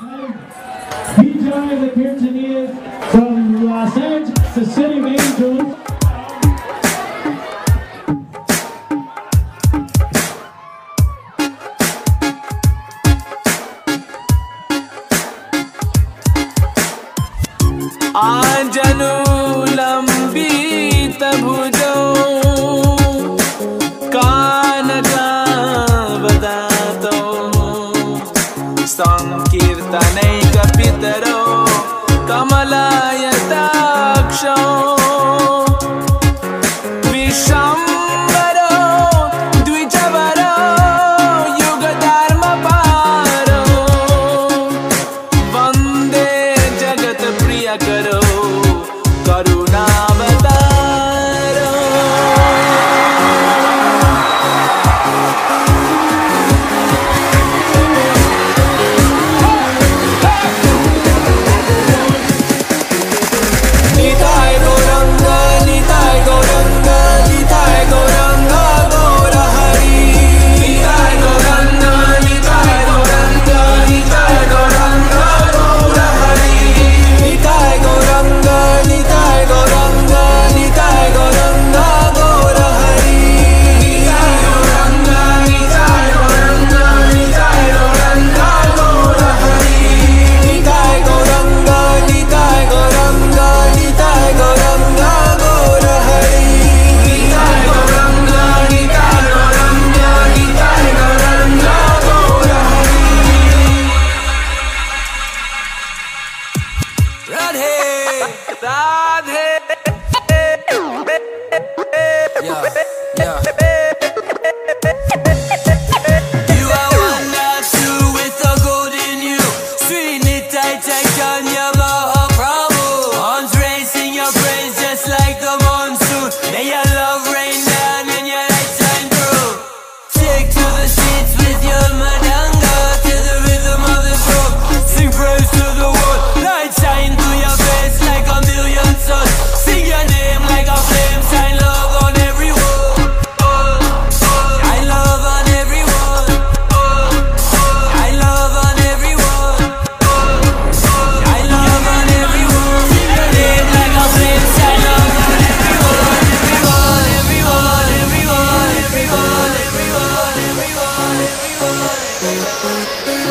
P-Time appeared to me from Los Angeles, the City of Angels. आंजनु लंबित भुजों कानका बदातो संकीर्तनैक पितरो कमलायताक्षो विश्वम्भरो द्विजवरो युगधर्मपारो वन्दे जगत प्रियकरो करुणावतारो निताय गौरंगा निताय गौरंगा निताय गौरंगा गौर हरि निताय गौरंगा निताय गौरंगा निताय गौरंगा गौर हरि निताय गौरंगा निताय गौरंगा निताय गौरंगा गौर हरि निताय गौरंगा निताय गौरंगा निताय गौरंगा गौर हरि निताय गौरंगा निताय गौरंगा निताय गौरंगा गौर हरि निताय गौरंगा निताय गौरंगा निताय गौरंगा गौर Hari Radhe Radhe You are one, not two, with the gold in you. Sweet Nitai Chaitanya Mahaprabhu. Arms raising your praise just like the monsoon. May your love rain down and your light shine through. Take to the streets with your madanga, to the rhythm of the drum. Sing praise to the world. Light shine through your face like a million suns. Sing your name like a flame. Shine love on everyone. Shine love on everyone. Shine love on everyone. Shine love on everyone. Sing your name like a flame. Shine love on everyone. Everyone, everyone, everyone, everyone, everyone, everyone, everyone, everyone.